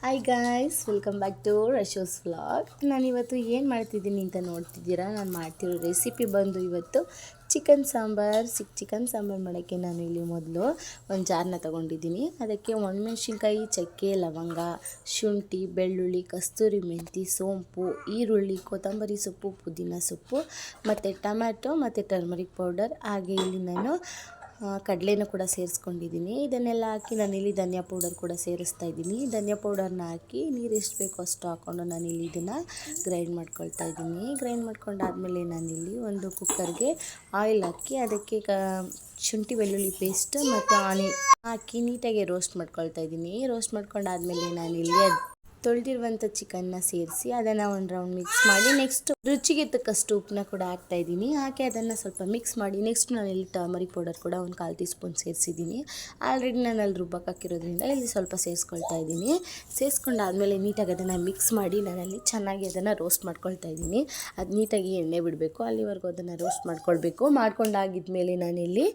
Hi guys, welcome back to ರಶೋಸ್ vlog. ನಾನಿವತ್ತು ಏನು ಮಾಡ್ತಿದ್ದೀನಿ ಅಂತ ನೋಡ್ತಿದ್ದೀರಾ. ನಾನು ಮಾಡ್ತಿರೋ ರೆಸಿಪಿ ಬಂದು ಇವತ್ತು ಚಿಕನ್ ಸಾಂಬಾರು ಮಾಡೋಕ್ಕೆ ನಾನು ಇಲ್ಲಿ ಮೊದಲು ಒಂದು ಜಾರನ್ನ ತೊಗೊಂಡಿದ್ದೀನಿ. ಅದಕ್ಕೆ ಒಣಮೆಣ್ಸಿನ್ಕಾಯಿ, ಚಕ್ಕೆ, ಲವಂಗ, ಶುಂಠಿ, ಬೆಳ್ಳುಳ್ಳಿ, ಕಸ್ತೂರಿ ಮೆಂತಿ, ಸೋಂಪು, ಈರುಳ್ಳಿ, ಕೊತ್ತಂಬರಿ ಸೊಪ್ಪು, ಪುದೀನ ಸೊಪ್ಪು ಮತ್ತು ಟೊಮ್ಯಾಟೊ ಮತ್ತು ಟರ್ಮರಿಕ್ ಪೌಡರ್, ಹಾಗೆ ಇಲ್ಲಿ ನಾನು ಕಡಲೆನೂ ಕೂಡ ಸೇರಿಸ್ಕೊಂಡಿದ್ದೀನಿ. ಇದನ್ನೆಲ್ಲ ಹಾಕಿ ನಾನಿಲ್ಲಿ ಧನಿಯಾ ಪೌಡರ್ ಕೂಡ ಸೇರಿಸ್ತಾ ಇದ್ದೀನಿ. ಧನಿಯಾ ಪೌಡರ್ನ ಹಾಕಿ ನೀರು ಎಷ್ಟು ಬೇಕೋ ಅಷ್ಟು ಹಾಕ್ಕೊಂಡು ನಾನಿಲ್ಲಿ ಇದನ್ನು ಗ್ರೈಂಡ್ ಮಾಡ್ಕೊಳ್ತಾ ಇದ್ದೀನಿ. ಗ್ರೈಂಡ್ ಮಾಡ್ಕೊಂಡಾದಮೇಲೆ ನಾನಿಲ್ಲಿ ಒಂದು ಕುಕ್ಕರ್ಗೆ ಆಯಿಲ್ ಹಾಕಿ ಅದಕ್ಕೆ ಶುಂಠಿ ಬೆಳ್ಳುಳ್ಳಿ ಪೇಸ್ಟ್ ಮತ್ತು ಆನಿಯನ್ ಹಾಕಿ ನೀಟಾಗಿ ರೋಸ್ಟ್ ಮಾಡ್ಕೊಳ್ತಾ ಇದ್ದೀನಿ. ರೋಸ್ಟ್ ಮಾಡ್ಕೊಂಡಾದಮೇಲೆ ನಾನಿಲ್ಲಿ ತೊಳೆದಿರುವಂಥ ಚಿಕನ್ನ ಸೇರಿಸಿ ಅದನ್ನು ಒಂದು ರೌಂಡ್ ಮಿಕ್ಸ್ ಮಾಡಿ ನೆಕ್ಸ್ಟ್ ರುಚಿಗೆ ತಕ್ಕಷ್ಟು ಉಪ್ಪನ್ನ ಕೂಡ ಹಾಕ್ತಾ ಇದ್ದೀನಿ. ಹಾಕಿ ಅದನ್ನು ಸ್ವಲ್ಪ ಮಿಕ್ಸ್ ಮಾಡಿ ನೆಕ್ಸ್ಟ್ ನಾನಿಲ್ಲಿ ಟರ್ಮರಿಕ್ ಪೌಡರ್ ಕೂಡ ಒಂದು 1/4 ಟೀ ಸ್ಪೂನ್ ಸೇರಿಸಿದ್ದೀನಿ. ಆಲ್ರೆಡಿ ನಾನು ಅಲ್ಲಿ ರುಬ್ಬಕ್ಕೆ ಹಾಕಿರೋದ್ರಿಂದ ಇಲ್ಲಿ ಸ್ವಲ್ಪ ಸೇರಿಸ್ಕೊಳ್ತಾ ಇದ್ದೀನಿ. ಸೇರಿಸ್ಕೊಂಡಾದಮೇಲೆ ನೀಟಾಗಿ ಅದನ್ನು ಮಿಕ್ಸ್ ಮಾಡಿ ನಾನಲ್ಲಿ ಚೆನ್ನಾಗಿ ಅದನ್ನು ರೋಸ್ಟ್ ಮಾಡ್ಕೊಳ್ತಾ ಇದ್ದೀನಿ. ಅದು ನೀಟಾಗಿ ಎಣ್ಣೆ ಬಿಡಬೇಕು, ಅಲ್ಲಿವರೆಗೂ ಅದನ್ನು ರೋಸ್ಟ್ ಮಾಡ್ಕೊಳ್ಬೇಕು. ಮಾಡ್ಕೊಂಡಾಗಿದ್ಮೇಲೆ ನಾನಿಲ್ಲಿ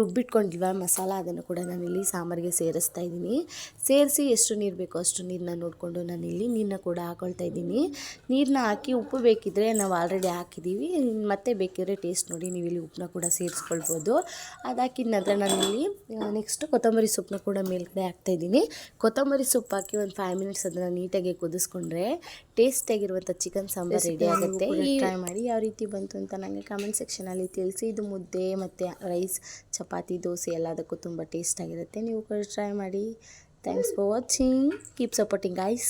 ರುಬ್ಬಿಟ್ಕೊಂಡಿಲ್ವ ಮಸಾಲ, ಅದನ್ನು ಕೂಡ ನಾನಿಲ್ಲಿ ಸಾಂಬಾರಿಗೆ ಸೇರಿಸ್ತಾ ಇದ್ದೀನಿ. ಸೇರಿಸಿ ಎಷ್ಟು ನೀರು ಬೇಕೋ ಅಷ್ಟು ನೀರನ್ನ ನೋಡಿಕೊಂಡು ನಾನಿಲ್ಲಿ ನೀರನ್ನ ಕೂಡ ಹಾಕ್ಕೊಳ್ತಾ ಇದ್ದೀನಿ. ನೀರನ್ನ ಹಾಕಿ ಉಪ್ಪು ಬೇಕಿದ್ದರೆ ನಾವು ಆಲ್ರೆಡಿ ಹಾಕಿದ್ದೀವಿ, ಮತ್ತೆ ಬೇಕಿದ್ದರೆ ಟೇಸ್ಟ್ ನೋಡಿ ನೀವು ಇಲ್ಲಿ ಉಪ್ಪನ್ನ ಕೂಡ ಸೇರಿಸ್ಕೊಳ್ಬೋದು. ಅದು ಹಾಕಿದ ನಂತರ ನಾನಿಲ್ಲಿ ನೆಕ್ಸ್ಟ್ ಕೊತ್ತಂಬರಿ ಸೊಪ್ಪನ್ನ ಕೂಡ ಮೇಲ್ಗಡೆ ಹಾಕ್ತಾಯಿದ್ದೀನಿ. ಕೊತ್ತಂಬರಿ ಸೊಪ್ಪು ಹಾಕಿ ಒಂದು 5 ಮಿನಿಟ್ಸ್ ಅದನ್ನು ನೀಟಾಗಿ ಕುದಿಸ್ಕೊಂಡ್ರೆ ಟೇಸ್ಟಿಯಾಗಿರುವಂಥ ಚಿಕನ್ ಸಾಂಬಾರು ರೆಡಿ ಆಗುತ್ತೆ. ಟ್ರೈ ಮಾಡಿ ಯಾವ ರೀತಿ ಬಂತು ಅಂತ ನನಗೆ ಕಾಮೆಂಟ್ ಸೆಕ್ಷನಲ್ಲಿ ತಿಳಿಸಿ. ಇದು ಮುದ್ದೆ ಮತ್ತು ರೈಸ್, ಚಪಾತಿ, ದೋಸೆ ಎಲ್ಲದಕ್ಕೂ ತುಂಬ ಟೇಸ್ಟಾಗಿರುತ್ತೆ. ನೀವು ಕೂಡ ಟ್ರೈ ಮಾಡಿ. Thanks for watching. Keep supporting, guys.